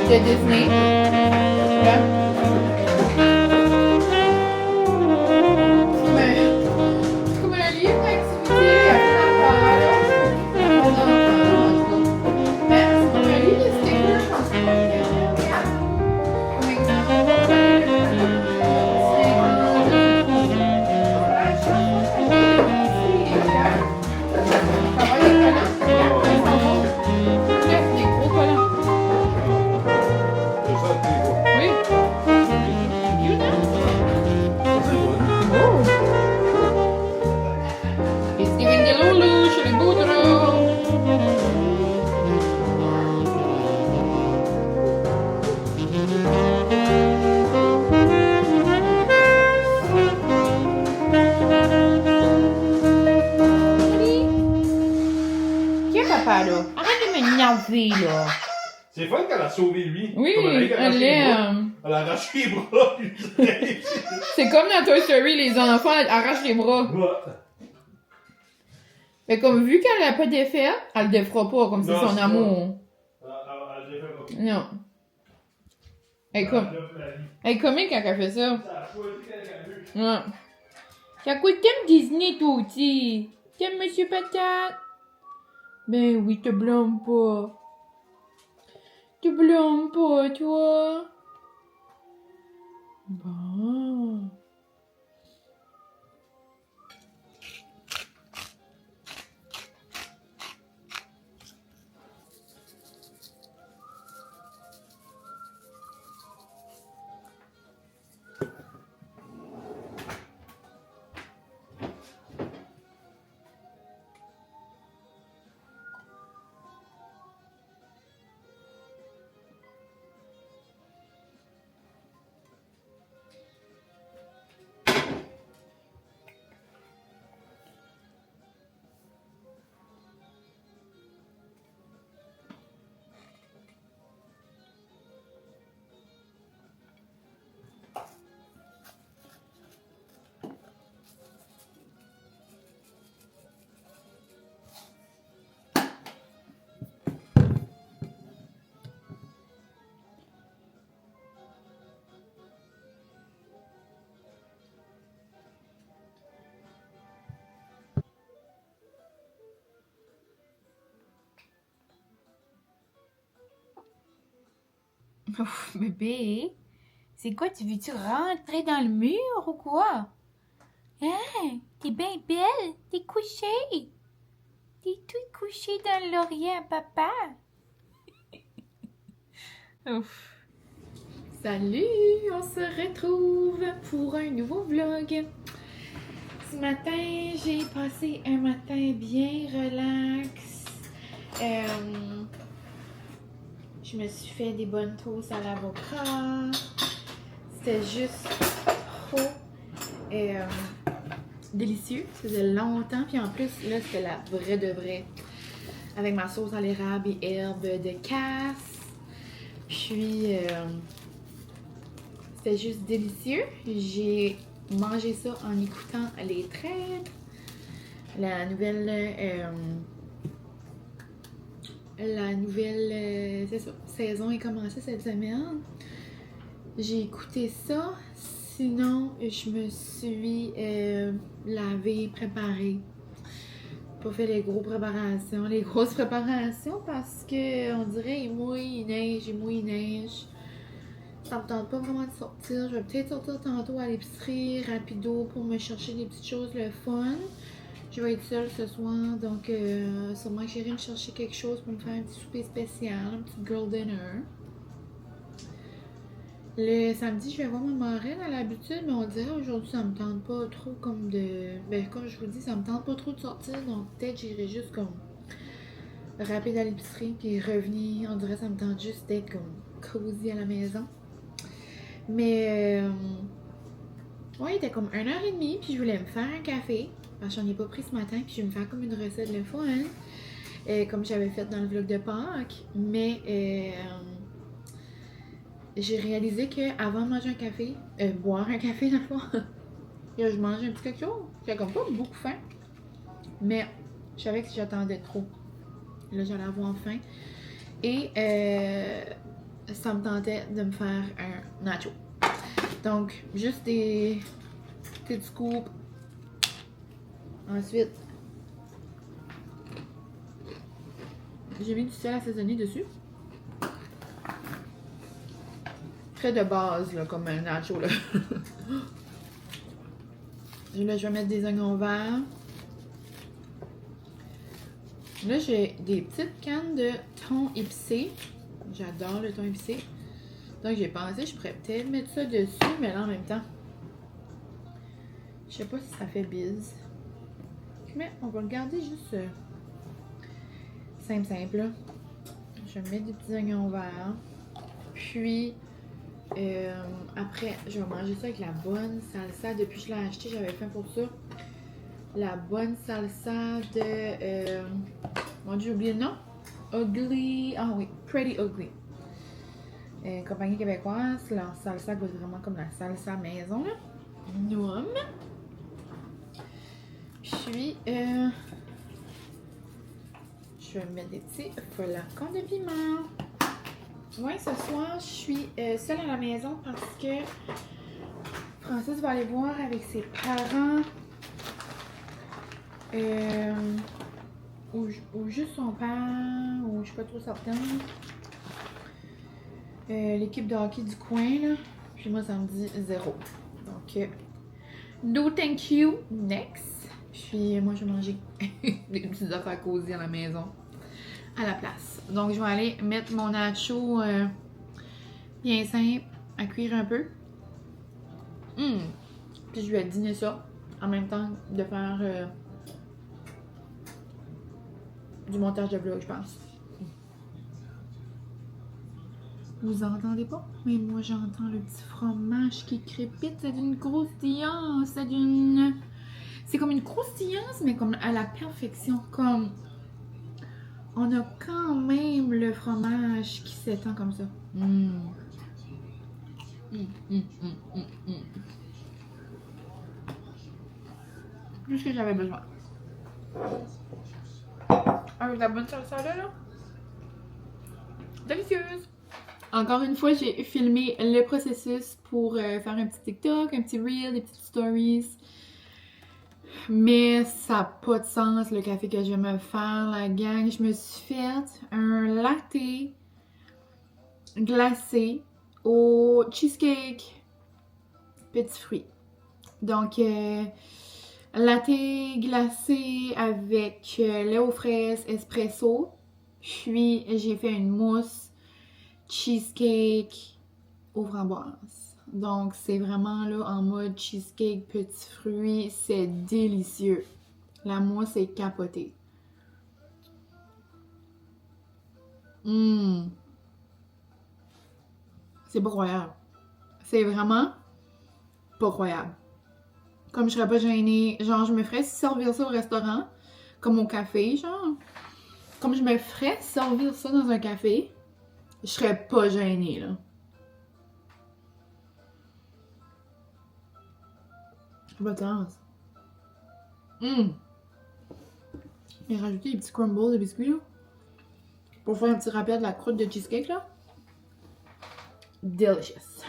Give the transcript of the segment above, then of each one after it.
de Disney. Là. C'est comme un livre d'activité à faire là. Mais c'est comme un livre de stickers. Comme exemple, des gros collants. Oui. Oh. Et Steven Delulu chez les Boudreaux. Qui est papa là? Arrête de m'énerver là. C'est fun qu'elle a sauvé lui. Oui, Comme elle a elle est. Elle a arraché les bras. C'est comme dans Toy Story, les enfants arrachent les bras. Ouais. Mais comme vu qu'elle a pas d'effet, elle le défera pas comme c'est Non, son c'est amour. Elle l'a fait pas. Non. Elle est, elle est comique quand elle fait ça. Ça a choisi quelqu'un d'autre. Ouais. Ça coûte t'aimes Disney toi aussi? T'aimes Monsieur Patate? Ben oui, te blâme pas. Te blâme pas, toi. Bon. Ouf, bébé, c'est quoi, tu veux-tu rentrer dans le mur ou quoi? Hein? T'es bien belle, t'es couchée. T'es toute couchée dans l'oreiller à papa. Ouf. Salut, on se retrouve pour un nouveau vlog. Ce matin, j'ai passé un matin bien relax. Je me suis fait des bonnes toasts à l'avocat. C'était juste trop délicieux. Ça faisait longtemps. Puis en plus, là, c'était la vraie de vraie. Avec ma sauce à l'érable et herbes de casse. Puis, c'était juste délicieux. J'ai mangé ça en écoutant Les Traîtres. La nouvelle... c'est ça, saison est commencée cette semaine. J'ai écouté ça. Sinon, je me suis lavée, préparée. Pas fait les grosses préparations parce que on dirait il mouille, il neige. Ça me tente pas vraiment de sortir. Je vais peut-être sortir tantôt à l'épicerie, rapido, pour me chercher des petites choses, le fun. Je vais être seule ce soir, donc sûrement que j'irai me chercher quelque chose pour me faire un petit souper spécial, un petit girl dinner. Le samedi, je vais voir ma marraine à l'habitude, mais on dirait aujourd'hui ça me tente pas trop comme de... Ben comme je vous dis, ça me tente pas trop de sortir, donc peut-être j'irai juste comme rapide à l'épicerie puis revenir. On dirait que ça me tente juste d'être comme cozy à la maison. Mais ouais, il était comme 1h30, puis je voulais me faire un café. Parce que j'en ai pas pris ce matin, puis je vais me faire comme une recette le fun, comme j'avais fait dans le vlog de Pâques. Mais j'ai réalisé qu'avant de manger un café, boire un café dans le fond, je mangeais un petit quelque chose. J'avais comme pas beaucoup faim, mais je savais que j'attendais trop. Là, j'allais avoir faim. Et ça me tentait de me faire un nacho. Donc, juste des petites scoops. Ensuite, j'ai mis du sel assaisonné dessus. Très de base, là, comme un nacho, là. Là, je vais mettre des oignons verts. Là, j'ai des petites cannes de thon épicé. J'adore le thon épicé. Donc, j'ai pensé, je pourrais peut-être mettre ça dessus, mais là, en même temps, je sais pas si ça fait bise. Mais on va le garder juste simple, là. Je vais mettre des petits oignons verts. Puis, après, je vais manger ça avec la bonne salsa. Depuis que je l'ai acheté, j'avais faim pour ça. La bonne salsa de... mon Dieu, j'ai oublié le nom. Ugly... Ah oui, Pretty Ugly. Compagnie québécoise. La salsa goûte vraiment comme la salsa maison, là. Noum. Puis, je vais mettre des petits flacons de piment. Ouais, ce soir, je suis seule à la maison parce que Francis va aller voir avec ses parents. Ou juste son père, ou je suis pas trop certaine. L'équipe de hockey du coin, là. Puis moi, ça me dit 0. Donc, no thank you, next. Puis moi, je vais manger des petites affaires cosy à la maison, à la place. Donc, je vais aller mettre mon nacho bien simple à cuire un peu. Puis je vais dîner ça en même temps de faire du montage de vlog, je pense. Vous entendez pas? Mais moi, j'entends le petit fromage qui crépite. C'est d'une croustillance. C'est comme une croustillance, mais comme à la perfection. Comme on a quand même le fromage qui s'étend comme ça. Tout ce que j'avais besoin. Avec la bonne salsa là. Délicieuse! Encore une fois, j'ai filmé le processus pour faire un petit TikTok, un petit reel, des petites stories. Mais ça n'a pas de sens le café que je vais me faire, la gang. Je me suis fait un latte glacé au cheesecake petits fruits. Donc, latte glacé avec lait aux fraises espresso. Puis, j'ai fait une mousse cheesecake aux framboises. Donc, c'est vraiment là en mode cheesecake petits fruits. C'est délicieux. La mousse est capotée. C'est pas croyable. C'est vraiment pas croyable. Comme je serais pas gênée. Genre, je me ferais servir ça au restaurant. Comme au café, genre. Comme je me ferais servir ça dans un café. Je serais pas gênée, là. Pas de sens. Et rajouter des petits crumbles de biscuits, là. Pour faire un petit rappel de la croûte de cheesecake, là. Delicious.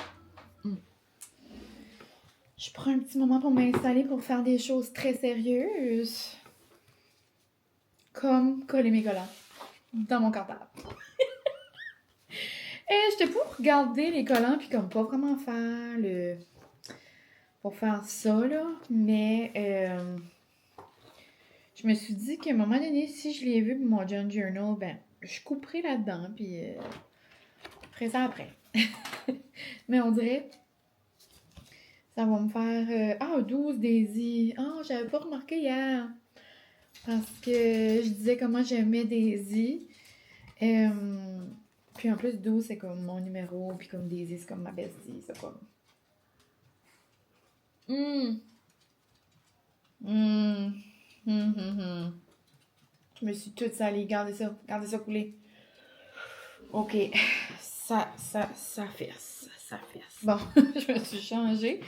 Je prends un petit moment pour m'installer pour faire des choses très sérieuses. Comme coller mes collants dans mon cartable. Et j'étais pour regarder les collants puis comme pas vraiment faire le... Pour faire ça, là. Mais je me suis dit qu'à un moment donné, si je l'ai vu pour mon John Journal, ben, je couperai là-dedans puis je ferai ça après. Mais on dirait... Ça va me faire... 12 Daisy. J'avais pas remarqué hier. Parce que je disais comment j'aimais Daisy. Puis en plus, 12, c'est comme mon numéro. Puis comme Daisy, c'est comme ma bestie. C'est comme... Je me suis toute salée. Regardez ça couler. Ok. Ça fesse. Bon, je me suis changée.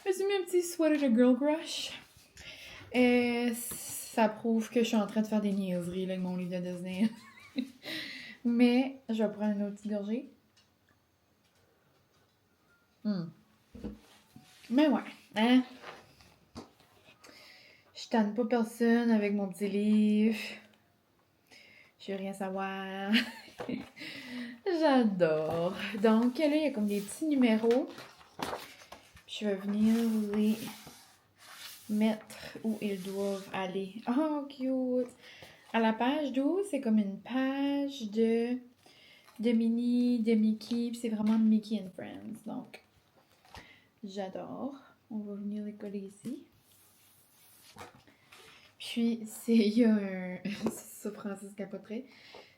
Je me suis mis un petit sweater de Girl Crush. Ça prouve que je suis en train de faire des niaiseries là, avec mon livre de Disney. Mais je vais prendre une autre petite gorgée. Mais ouais, hein? Je tanne pas personne avec mon petit livre. Je veux rien savoir. J'adore. Donc là, il y a comme des petits numéros. Je vais venir les mettre où ils doivent aller. Oh, cute! À la page 12, c'est comme une page de Minnie, de Mickey. Puis c'est vraiment Mickey and Friends. Donc, j'adore. On va venir les coller ici. Puis, il y a un... c'est ça, Francis capoterait.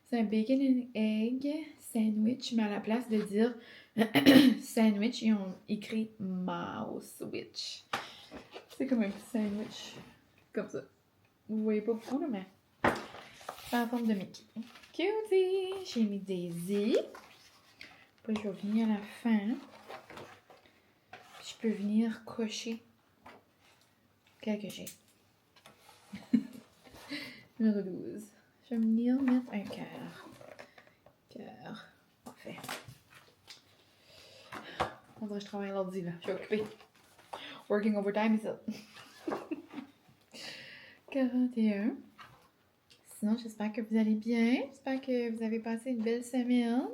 C'est un bacon and egg sandwich, mais à la place de dire sandwich, ils ont écrit mousewitch. C'est comme un petit sandwich. Comme ça. Vous voyez pas beaucoup, là, mais c'est en forme de Mickey. Cutie! J'ai mis Daisy. Puis je vais venir à la fin. Je peux venir cocher quel que j'ai. Numéro 12. Je vais venir mettre un cœur. Cœur. Parfait. On dirait que je travaille à l'ordi, là. Je suis occupée. Working overtime, is it? 41. Sinon, j'espère que vous allez bien. J'espère que vous avez passé une belle semaine.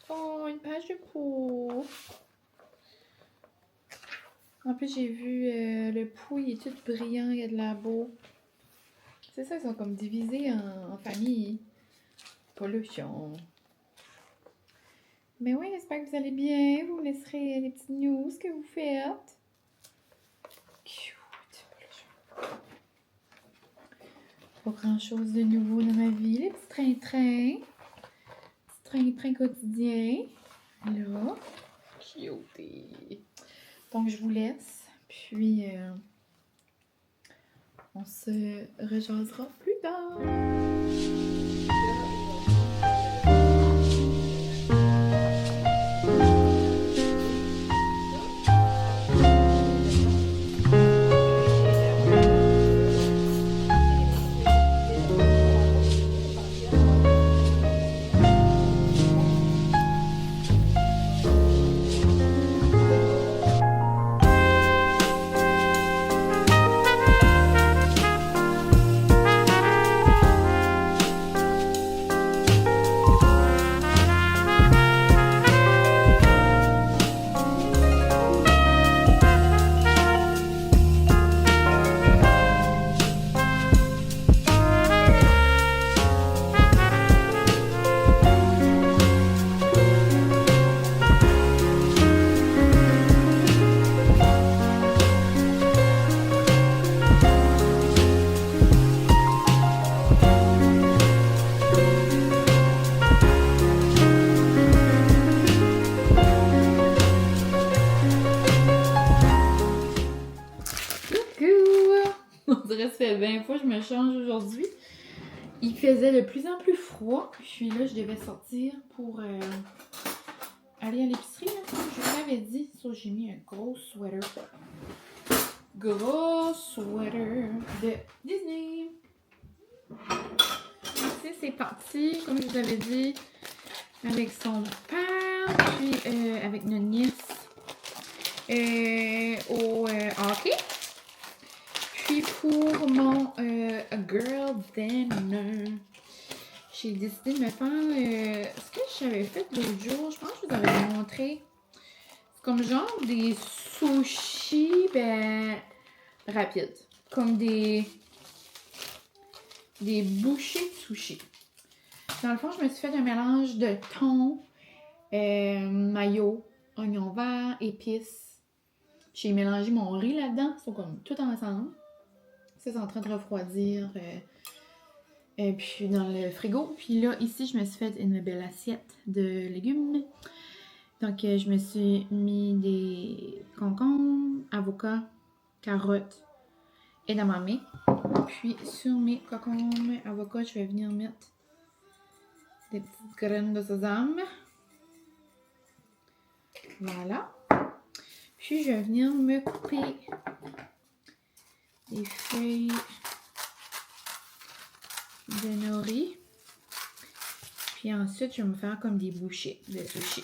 Oh, une page de pou. En plus, j'ai vu le pou, il est tout brillant, il y a de la beau. C'est ça, ils sont comme divisés en famille. Pollution. Mais oui, j'espère que vous allez bien. Vous me laisserez des petites news que vous faites. Cute. Pas grand chose de nouveau dans ma vie. Les petits trains-trains. Petits trains-trains quotidiens. Là. Cute. Donc, je vous laisse. Puis, on se rejasera plus tard. Ça fait 20 fois que je me change aujourd'hui. Il faisait de plus en plus froid. Puis là, je devais sortir pour aller à l'épicerie. Je vous l'avais dit. So, j'ai mis un gros sweater. Gros sweater de Disney. Ici, c'est parti, comme je vous avais dit, avec son père, puis avec notre nièce au hockey. Puis pour mon girl dinner, j'ai décidé de me faire ce que j'avais fait l'autre jour. Je pense que je vous avais montré. C'est comme genre des sushis rapides. Comme des bouchées de sushis. Dans le fond, je me suis fait un mélange de thon, mayo, oignon vert, épices. J'ai mélangé mon riz là-dedans. Ils sont comme tout ensemble. Ça, c'est en train de refroidir puis dans le frigo. Puis là, ici, je me suis fait une belle assiette de légumes. Donc, je me suis mis des concombres, avocats, carottes, edamame. Puis, sur mes concombres, avocats, je vais venir mettre des petites graines de sésame. Voilà. Puis, je vais venir me couper des feuilles de nori. Puis ensuite, je vais me faire comme des bouchées de sushi.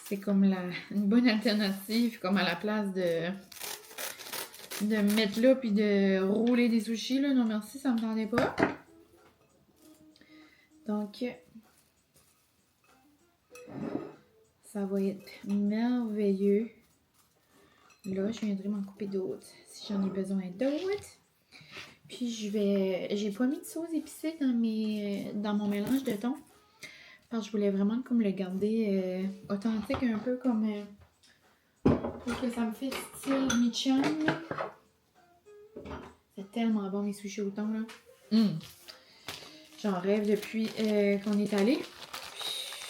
C'est comme une bonne alternative, comme à la place de mettre là puis de rouler des sushis. Là. Non, merci, ça me tendait pas. Donc, ça va être merveilleux. Là, je viendrai m'en couper d'autres si j'en ai besoin d'autres. Puis, j'ai pas mis de sauce épicée dans mon mélange de thon. Parce que je voulais vraiment comme le garder authentique, un peu comme... pour que ça me fait style mi-chum. C'est tellement bon, mes sushis au thon, là. J'en rêve depuis qu'on est allé.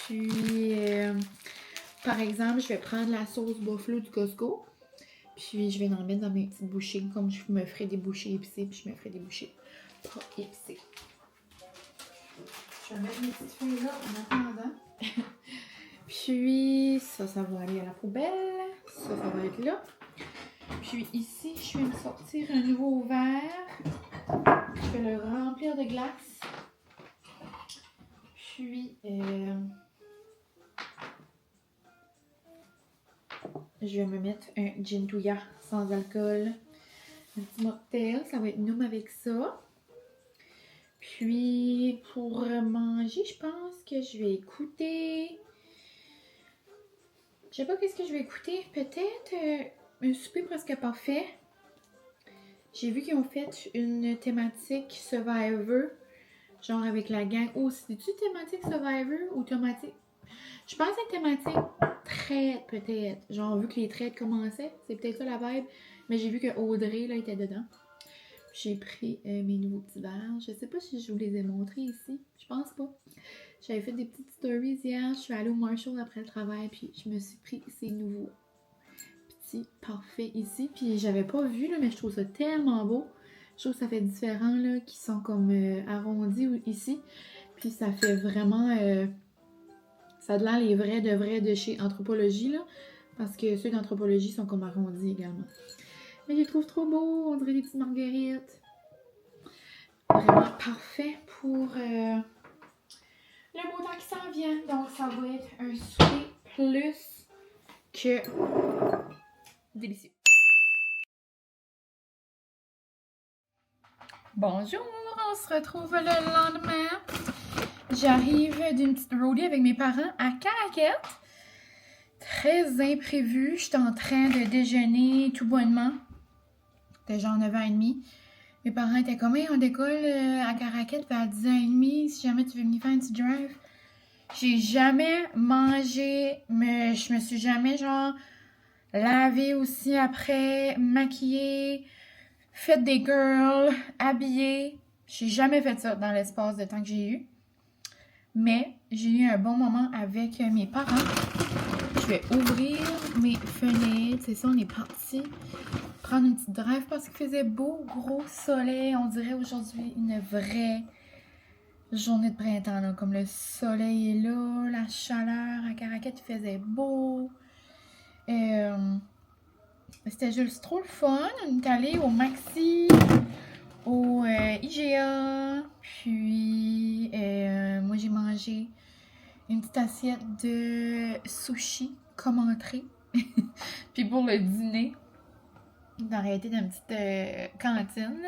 Puis, par exemple, je vais prendre la sauce buffalo du Costco. Puis, je vais en mettre dans mes petites bouchées, comme je me ferais des bouchées épicées. Puis, je me ferais des bouchées pas épicées. Je vais mettre mes petites feuilles là en attendant. Puis, ça va aller à la poubelle. Ça va être là. Puis, ici, je vais me sortir un nouveau verre. Je vais le remplir de glace. Puis, je vais me mettre un gin touya sans alcool. Un petit mocktail, ça va être noum avec ça. Puis, pour manger, je pense que je vais écouter... Je sais pas qu'est-ce que je vais écouter. Peut-être un souper presque parfait. J'ai vu qu'ils ont fait une thématique Survivor. Genre avec la gang. Oh, c'est-tu thématique Survivor ou thématique... Je pense que c'est thématique traite peut-être. Genre vu que les traites commençaient. C'est peut-être ça la vibe. Mais j'ai vu que Audrey là était dedans. J'ai pris mes nouveaux petits verres. Je sais pas si je vous les ai montrés ici. Je pense pas. J'avais fait des petites stories hier. Je suis allée au Marshall après le travail. Puis je me suis pris ces nouveaux petits parfaits ici. Puis j'avais pas vu là, mais je trouve ça tellement beau. Je trouve que ça fait différent là, qui sont comme arrondis ici. Puis ça fait vraiment... ça a de l'air les vrais de chez Anthropologie là. Parce que ceux d'Anthropologie sont comme arrondis également. Mais je les trouve trop beaux. On dirait des petites marguerites. Vraiment parfait pour le beau temps qui s'en vient. Donc ça va être un souper plus que délicieux. Bonjour, on se retrouve le lendemain. J'arrive d'une petite roadie avec mes parents à Caraquette. Très imprévu. J'étais en train de déjeuner tout bonnement. C'était genre 9h30. Mes parents étaient comme, hey, on décolle à Caraquette à 10h30 si jamais tu veux venir faire un petit drive. J'ai jamais mangé, mais je me suis jamais genre lavée aussi après, maquillée, fait des girls, habillée. J'ai jamais fait ça dans l'espace de temps que j'ai eu. Mais j'ai eu un bon moment avec mes parents. Je vais ouvrir mes fenêtres. C'est ça, on est parti prendre une petite drive parce qu'il faisait beau, gros soleil. On dirait aujourd'hui une vraie journée de printemps. Là. Comme le soleil est là, la chaleur à Caraquette, il faisait beau. C'était juste trop le fun. On est allé au Maxi, au IGA. Puis, moi, j'ai mangé une petite assiette de sushi comme entrée. Puis pour le dîner, dans réalité d'une petite cantine.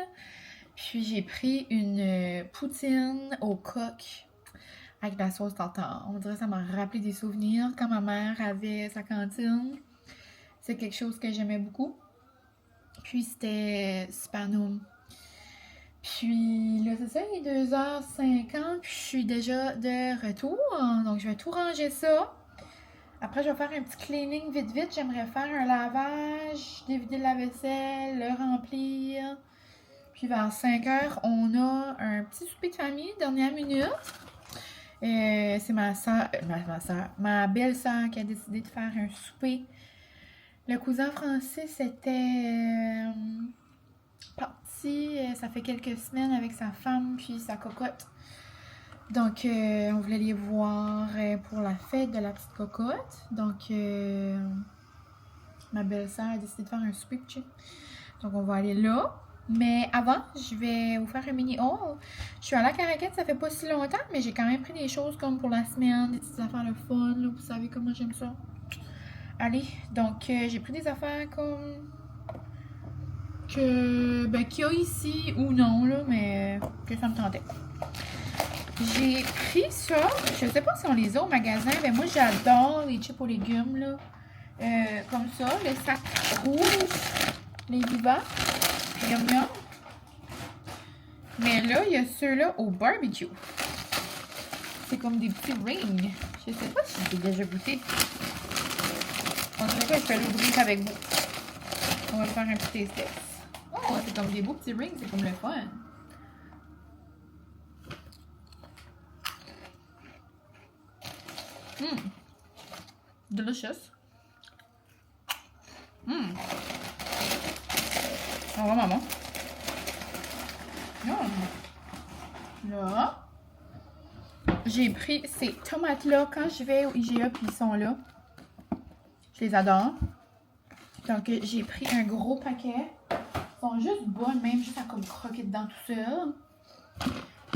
Puis j'ai pris une poutine au coq avec de la sauce tartare. On dirait que ça m'a rappelé des souvenirs quand ma mère avait sa cantine. C'est quelque chose que j'aimais beaucoup. Puis c'était super noum. Puis là, c'est ça, il est 2h50, puis je suis déjà de retour. Donc, je vais tout ranger ça. Après, je vais faire un petit cleaning vite. J'aimerais faire un lavage, dévider la vaisselle, le remplir. Puis vers 5h, on a un petit souper de famille, dernière minute. C'est ma belle-sœur qui a décidé de faire un souper. Le cousin Francis était parti, ça fait quelques semaines avec sa femme puis sa cocotte. Donc, on voulait les voir pour la fête de la petite cocotte. Donc, ma belle-sœur a décidé de faire un souper. Donc, on va aller là. Mais avant, je vais vous faire un mini haul. Je suis à la Caraquette, ça fait pas si longtemps, mais j'ai quand même pris des choses comme pour la semaine, des petites affaires de fun. Là, vous savez comment j'aime ça. allez, donc j'ai pris des affaires comme qu'il y a ici ou non, là, mais que ça me tentait. J'ai pris ça, je sais pas si on les a au magasin, mais moi j'adore les chips aux légumes, là. Comme ça, le sac rouge, les Viva, yum yum. Mais là, il y a ceux-là au barbecue. C'est comme des petits rings. Je sais pas si j'ai déjà goûté. En tout cas, je vais l'ouvrir avec vous. On va faire un petit taste test. Oh, c'est comme des beaux petits rings, c'est comme le fun. Delicious. C'est vraiment bon. Là, j'ai pris ces tomates-là quand je vais au IGA, puis ils sont là. Je les adore. Donc, j'ai pris un gros paquet. Ils sont juste bonnes, même juste à comme croquer dedans tout seul.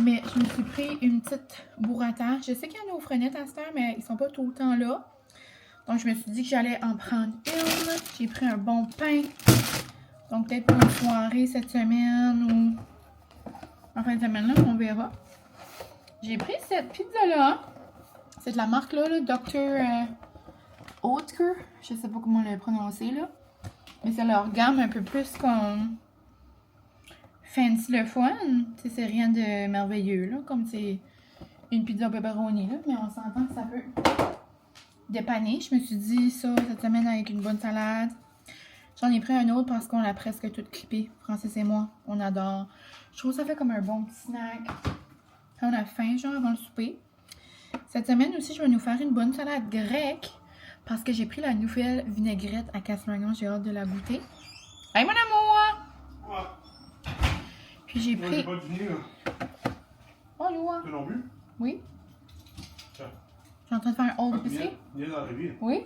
Mais je me suis pris une petite burrata. Je sais qu'il y en a aux frenettes à cette heure, mais ils sont pas tout le temps là. Donc, je me suis dit que j'allais en prendre une. J'ai pris un bon pain. Donc, peut-être pour une soirée cette semaine ou en fin de semaine, là, on verra. J'ai pris cette pizza-là. C'est de la marque, là, Dr. Oetker. Je sais pas comment le prononcer, là. Mais c'est leur gamme un peu plus comme fancy le fun. C'est rien de merveilleux, là. Comme c'est une pizza pepperoni, là. Mais on s'entend que ça peut dépanner. Je me suis dit ça cette semaine avec une bonne salade. J'en ai pris un autre parce qu'on l'a presque tout clippé. Francis et moi, on adore. Je trouve que ça fait comme un bon petit snack. Quand on a faim, genre avant le souper. Cette semaine aussi, je vais nous faire une bonne salade grecque. Parce que j'ai pris la nouvelle vinaigrette à Casse-Magnon. J'ai hâte de la goûter. Hey, mon amour! Ouais. Puis j'ai Moi, pris... j'ai pas dîné, là. Bonjour! Tu non plus? Oui? Tiens. Je suis en train de faire un haul d'épicerie. Il est dans la rivière. Oui?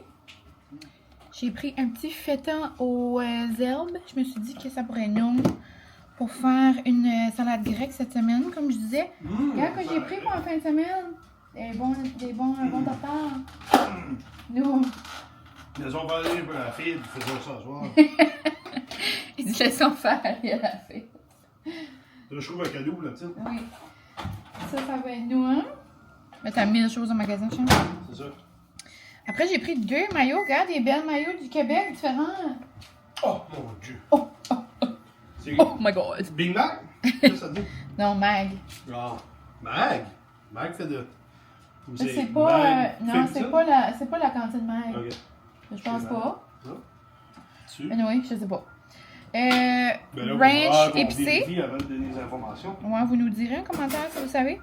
J'ai pris un petit feta aux herbes. Je me suis dit que ça pourrait nous pour faire une salade grecque cette semaine, comme je disais. Regarde que j'ai pris pour la fin de semaine. Un bon tartare. Nous. Laissons faire aller la fille, tu faisais ça ce soir. Il dit laissons faire aller à la fête. Je trouve un cadeau pour la petite. Oui. Ça va être nous, hein? Mais t'as 1000 choses au magasin, chien. C'est ça. Après, j'ai pris 2 maillots. Regarde, des belles maillots du Québec différents. Oh mon Dieu. Oh, oh, oh. C'est Oh my god. Big Mac? Qu'est-ce que ça dit? Non, Mag. Ah. Mag? Mag fait de. C'est pas, non, c'est pas la cantine Mag. Ok. Je pense pas. Non? Tu? Mais oui, je sais pas. Ben là, Ranch épicé. vérifie avant de donner des informations. Ouais, vous nous direz en commentaire si vous savez.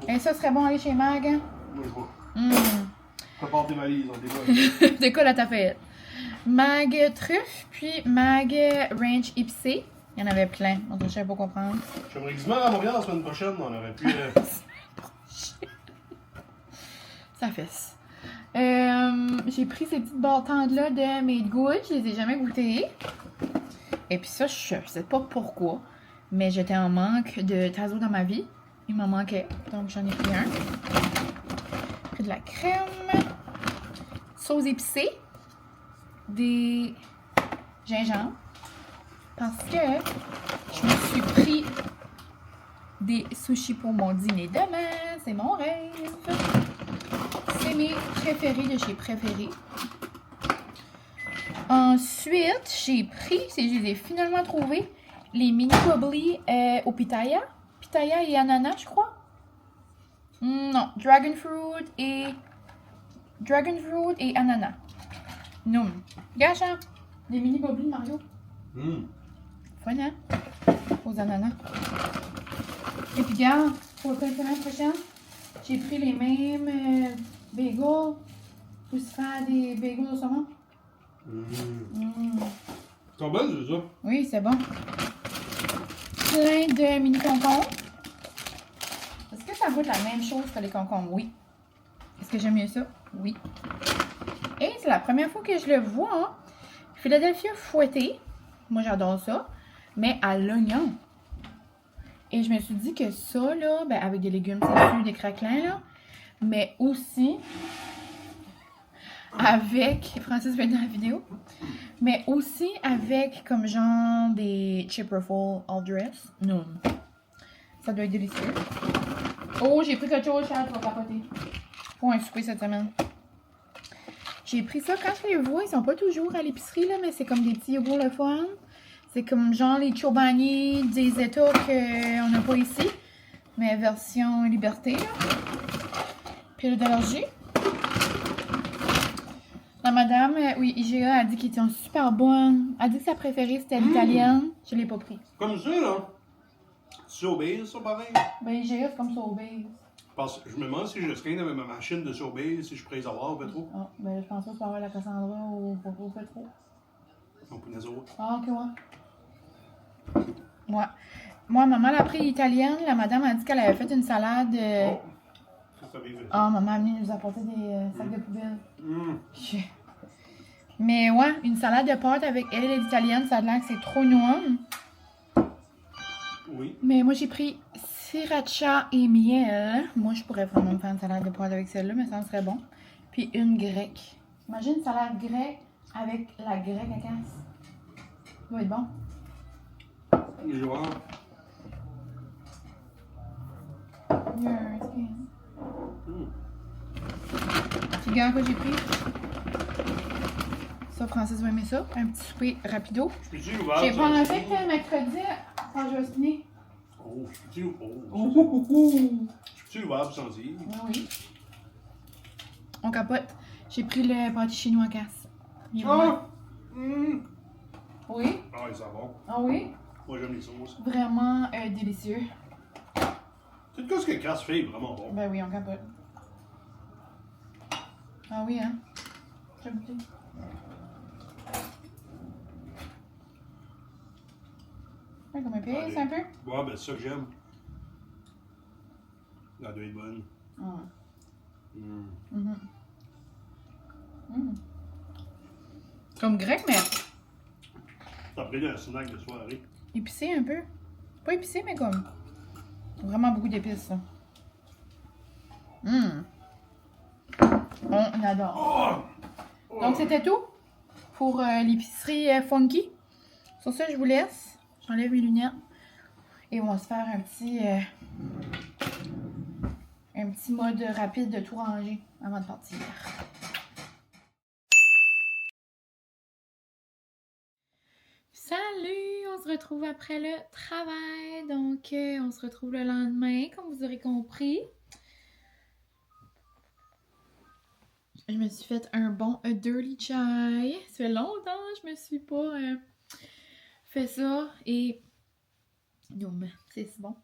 Et ça serait bon aller chez Mag. Hein? Moi, je vois. Mmh. Prépare tes valises, on décolle. Décolle à ta fête. Mag truffe, puis Mag ranch épicé. Il y en avait plein, donc je savais pas comprendre. J'aimerais quasiment à Montréal la semaine prochaine, on aurait pu. Ça fesse. J'ai pris ces petites bâtantes-là de Made Good. Je les ai jamais goûtées. Et puis ça, je sais pas pourquoi, mais j'étais en manque de tazo dans ma vie. Il m'en manquait, donc j'en ai pris un. J'ai pris de la crème, sauce épicée, des gingembre, parce que je me suis pris des sushis pour mon dîner demain. C'est mon rêve. C'est mes préférés de chez Préférés. Ensuite, j'ai pris, je les ai finalement trouvés, les mini bubbly au pitaya. Pitaya et ananas, je crois. Non, dragon fruit et ananas. Non. Gâche, hein? Les mini bubbly Mario. Fun, hein? Aux ananas. Et puis, regarde, pour la semaine prochaine, j'ai pris les mêmes bagels pour se faire des bagels au saumon. C'est sont bonnes, c'est ça? Oui, c'est bon. Plein de mini concombres. Est-ce que ça goûte la même chose que les concombres? Oui. Est-ce que j'aime mieux ça? Oui. Et c'est la première fois que je le vois, hein? Philadelphia fouetté. Moi, j'adore ça. Mais à l'oignon. Et je me suis dit que ça, là, ben, avec des légumes, c'est sûr, des craquelins, là. Mais aussi avec, Francis va être dans la vidéo, mais aussi avec comme genre des chip ruffles all dress. Non. Ça doit être délicieux. Oh, j'ai pris quelque chose, Charles, tu vas capoter. Pour un souper cette semaine. J'ai pris ça, quand je les vois, ils sont pas toujours à l'épicerie, là, mais c'est comme des petits yogourts le fun. C'est comme genre les Chobani des États qu'on n'a pas ici, mais version liberté, là. Pilule d'allergie. La madame, oui, IGA a dit qu'ils étaient super bonnes. Elle a dit que sa préférée c'était l'italienne. Je l'ai pas pris. Comme ça, là. C'est obèse, ça, pareil? Ben, IGA, c'est comme ça obèse. Parce que je me demande si je scanne avec ma machine de surveillance, si je pourrais les avoir au pétro. Ah, ben, je pense pas que tu vas avoir la Cassandra au pétro. On peut les avoir. Ah, ok, ouais. Ouais. Moi, maman l'a pris italienne. La madame a dit qu'elle avait fait une salade. Oh! Ça fait Ah, maman a venu nous apporter des sacs de poubelle. Hum. Mais ouais, une salade de pâtes avec elle et l'italienne, ça a l'air que c'est trop noir. Oui. Mais moi, j'ai pris sriracha et miel. Moi, je pourrais vraiment me faire une salade de pâtes avec celle-là, mais ça serait bon. Puis une grecque. Imagine une salade grecque avec la grecque à casse. Ça va être bon. Je vais voir. Tu regardes quoi j'ai pris? Ça, Francis va aimer ça. Un petit souper rapido. Je peux-tu ouvert? J'ai pas en fait mercredi quand je vais spinner. Oh, je peux-tu Oh. Je peux-tu ouvert sans dire? Oui. On capote. J'ai pris le pâté chinois à casse. Il est Ah! Oui. Ah, ils sont bons. Ah oui? Moi, j'aime les sauces. Vraiment délicieux. C'est une chose que Cass fait vraiment bon. Ben oui, on capote. Ah oui, hein? J'ai goûté. Ouais, comme un pisse un peu. Ouais, ben c'est ça que j'aime. La doit être bonne. Ah. Mm. Comme grec, mais T'as pris un snack de soirée. épicé un peu. Pas épicé, mais comme vraiment beaucoup d'épices, ça. On adore. Oh! Donc, c'était tout pour l'épicerie funky. Sur ça, je vous laisse. J'enlève mes lunettes. Et on va se faire un petit mode rapide de tout ranger avant de partir. Salut! On se retrouve après le travail. Donc, on se retrouve le lendemain, comme vous aurez compris. Je me suis fait un bon dirty chai. Ça fait longtemps que je me suis pas fait ça. Et non, c'est si bon.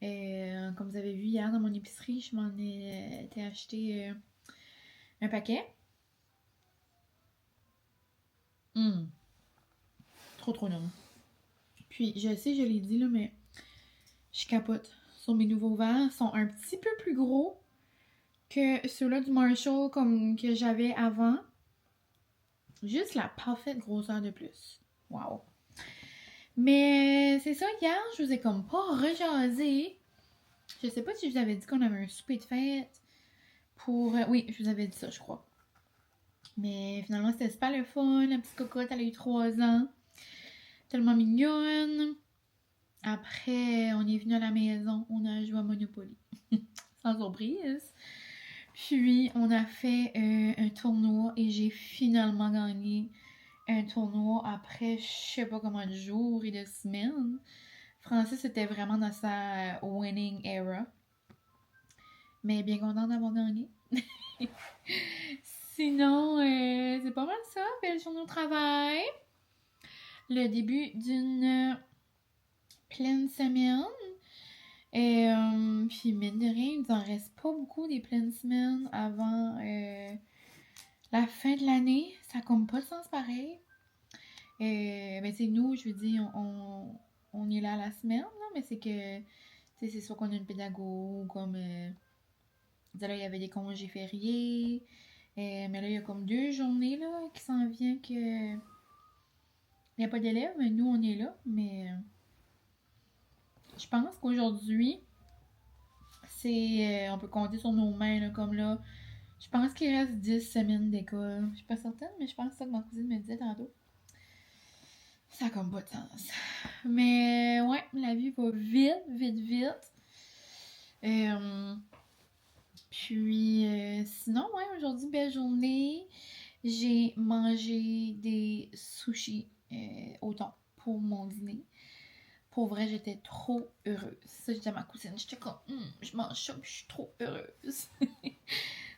Comme vous avez vu hier dans mon épicerie, je m'en ai été acheter un paquet. Trop non. Puis, je sais, je l'ai dit là, mais je capote sur mes nouveaux verres. Ils sont un petit peu plus gros que ceux-là du Marshall comme que j'avais avant. Juste la parfaite grosseur de plus. Wow! Mais c'est ça, hier, je vous ai comme pas rejasé. Je sais pas si je vous avais dit qu'on avait un souper de fête pour... oui, je vous avais dit ça, je crois. Mais finalement, c'était super le fun. La petite cocotte, elle a eu 3 ans. Tellement mignonne. Après, on est venu à la maison. On a joué à Monopoly. Sans surprise. Puis, on a fait un tournoi et j'ai finalement gagné un tournoi après je sais pas comment de jours et de semaines. Francis était vraiment dans sa winning era. Mais bien content d'avoir gagné. Sinon, c'est pas mal ça. Belle journée au travail. Le début d'une pleine semaine. Et puis mine de rien, il nous en reste pas beaucoup des pleines semaines avant la fin de l'année. Ça compte pas le sens pareil. Ben c'est nous, je veux dire, on est là la semaine, là, mais c'est que c'est sûr qu'on a une pédago comme là, il y avait des congés fériés. Mais là, il y a comme 2 journées là, qui s'en vient que il n'y a pas d'élèves, mais nous on est là, mais je pense qu'aujourd'hui, c'est on peut compter sur nos mains, là, comme là, Je pense qu'il reste 10 semaines d'école. Je suis pas certaine, mais je pense que c'est ça que ma cousine me disait tantôt. Ça a comme pas de sens. Mais ouais, la vie va vite, vite, vite. Puis sinon, ouais, aujourd'hui, belle journée. J'ai mangé des sushis au thon pour mon dîner. Pour vrai, j'étais trop heureuse. Ça, j'étais à ma cousine. J'étais comme, je mange ça, puis je suis trop heureuse.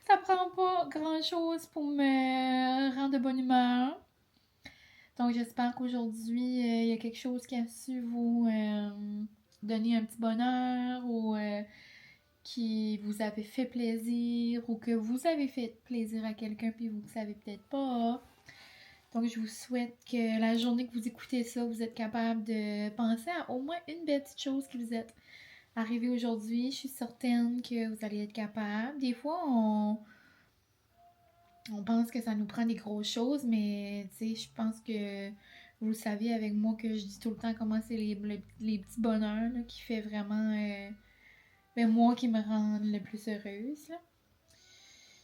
Ça prend pas grand-chose pour me rendre de bonne humeur. Donc, j'espère qu'aujourd'hui, il y a quelque chose qui a su vous donner un petit bonheur ou qui vous avez fait plaisir ou que vous avez fait plaisir à quelqu'un puis vous ne savez peut-être pas. Donc, je vous souhaite que la journée que vous écoutez ça, vous êtes capable de penser à au moins une belle petite chose qui vous est arrivée aujourd'hui. Je suis certaine que vous allez être capable. Des fois, on pense que ça nous prend des grosses choses, mais tu sais, je pense que vous le savez avec moi que je dis tout le temps comment c'est les petits bonheurs là, qui fait vraiment ben, moi qui me rendent le plus heureuse. Là.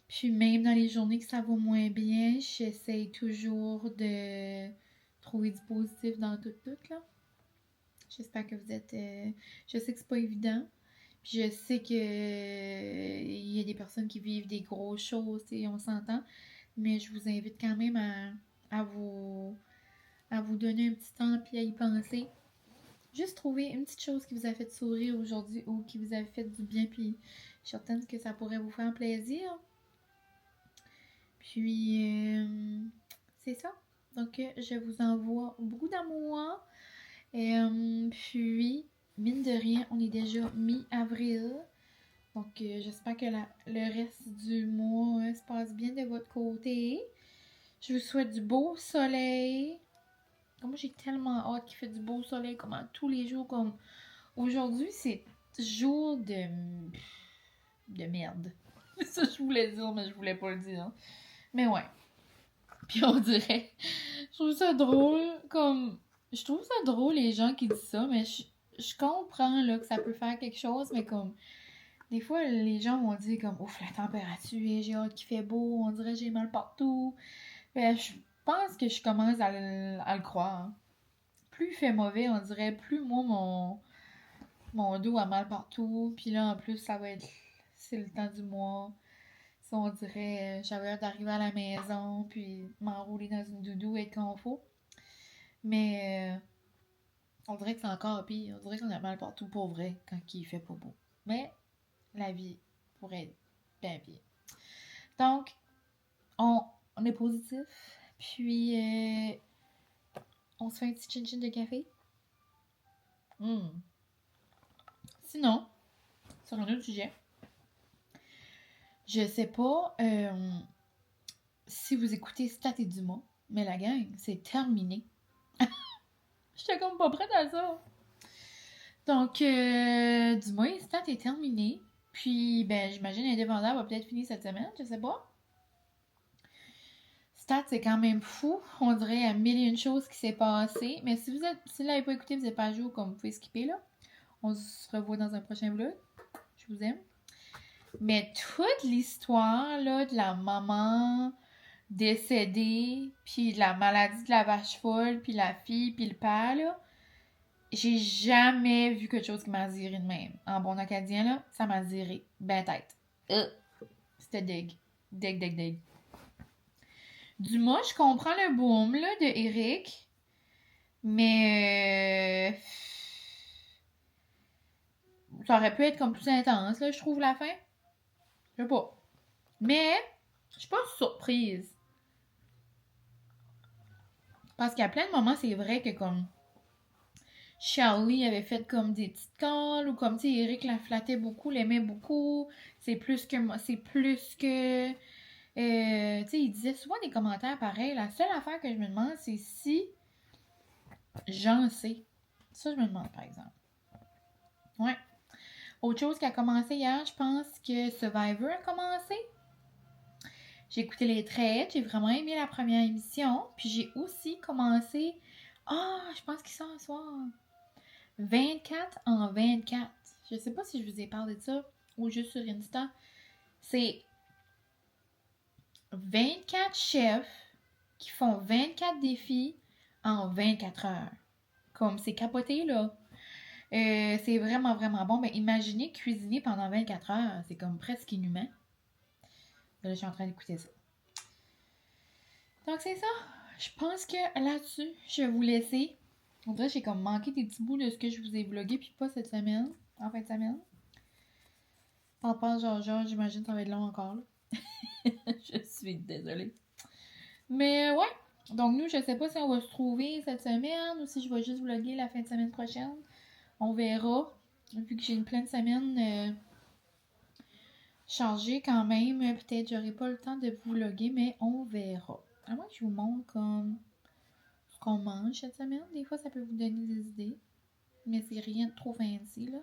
Puis même dans les journées que ça va moins bien, j'essaye toujours de trouver du positif dans tout là. J'espère que vous êtes... je sais que c'est pas évident. Puis je sais que il y a des personnes qui vivent des grosses choses, et on s'entend. Mais je vous invite quand même à vous donner un petit temps puis à y penser. Juste trouver une petite chose qui vous a fait sourire aujourd'hui ou qui vous a fait du bien, puis je suis certaine que ça pourrait vous faire plaisir. Puis, c'est ça. Donc, je vous envoie beaucoup d'amour. Puis, mine de rien, on est déjà mi-avril. Donc, j'espère que le reste du mois se passe bien de votre côté. Je vous souhaite du beau soleil. Moi, j'ai tellement hâte qu'il fait du beau soleil comme tous les jours. Comme aujourd'hui, c'est jour de merde. C'est ça que je voulais dire, mais je voulais pas le dire. Mais ouais. Puis on dirait, je trouve ça drôle, comme, je trouve ça drôle les gens qui disent ça, mais je comprends là que ça peut faire quelque chose, mais comme, des fois les gens vont dire comme, ouf, la température, j'ai hâte qu'il fait beau, on dirait j'ai mal partout. Ben, je pense que je commence à le croire. Hein. Plus il fait mauvais, on dirait, plus moi mon dos a mal partout, puis là en plus ça va être, c'est le temps du mois. Ça, on dirait, j'avais hâte d'arriver à la maison, puis m'enrouler dans une doudou et être confort. Mais on dirait que c'est encore pire. On dirait qu'on a mal partout pour vrai quand il fait pas beau. Mais la vie pourrait être bien pire. Donc, on est positif. Puis, on se fait un petit chin-chin de café. Sinon, sur un autre sujet, je sais pas si vous écoutez Stat et Dumas, mais la gang, c'est terminé. J'étais comme pas prête à ça. Donc, du moins, Stat est terminé. Puis, ben, j'imagine Indépendant va peut-être finir cette semaine, je sais pas. Stat, c'est quand même fou. On dirait il y a mille et une choses qui s'est passé. Mais si vous l'avez pas écouté, vous n'êtes pas à jour, comme vous pouvez skipper là. On se revoit dans un prochain vlog. Je vous aime. Mais toute l'histoire là de la maman décédée, puis de la maladie de la vache folle, puis la fille, puis le père là. J'ai jamais vu quelque chose qui m'a ziré de même. En bon acadien, là, ça m'a ziré. Ben tête. C'était deg. Deg. Du moins, je comprends le boom, là, de Eric. Mais... ça aurait pu être comme plus intense, là, je trouve, la fin. Je sais pas. Mais, je suis pas surprise. Parce qu'à plein de moments, c'est vrai que comme... Charlie avait fait comme des petites calls ou comme, tu sais, Eric la flattait beaucoup, l'aimait beaucoup. C'est plus que moi, c'est plus que... tu sais, il disait souvent des commentaires pareils. La seule affaire que je me demande, c'est si j'en sais. Ça, je me demande, par exemple. Ouais. Autre chose qui a commencé hier, je pense que Survivor a commencé. J'ai écouté les traits, j'ai vraiment aimé la première émission. Puis j'ai aussi commencé... je pense qu'il sort ce soir. 24 en 24. Je sais pas si je vous ai parlé de ça ou juste sur Insta. C'est 24 chefs qui font 24 défis en 24 heures. Comme c'est capoté, là. C'est vraiment, vraiment bon. Mais imaginez cuisiner pendant 24 heures. C'est comme presque inhumain. Là, je suis en train d'écouter ça. Donc, c'est ça. Je pense que là-dessus, je vais vous laisser. On dirait que j'ai comme manqué des petits bouts de ce que je vous ai vlogué, puis pas cette semaine, en fin de semaine. Parle genre, j'imagine que ça va être long encore, là. Je suis désolée. Mais ouais. Donc, nous, je sais pas si on va se trouver cette semaine ou si je vais juste vlogger la fin de semaine prochaine. On verra. Vu que j'ai une pleine semaine chargée quand même, peut-être j'aurai pas le temps de vous vlogger, mais on verra. À moins que je vous montre comme ce qu'on mange cette semaine. Des fois, ça peut vous donner des idées. Mais c'est rien de trop fancy, là.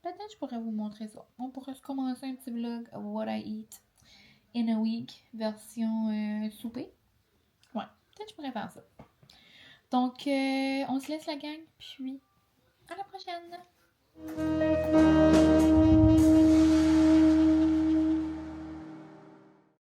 Peut-être que je pourrais vous montrer ça. On pourrait se commencer un petit vlog of what I eat in a week, version souper. Ouais, peut-être que je pourrais faire ça. Donc, on se laisse la gang, puis à la prochaine!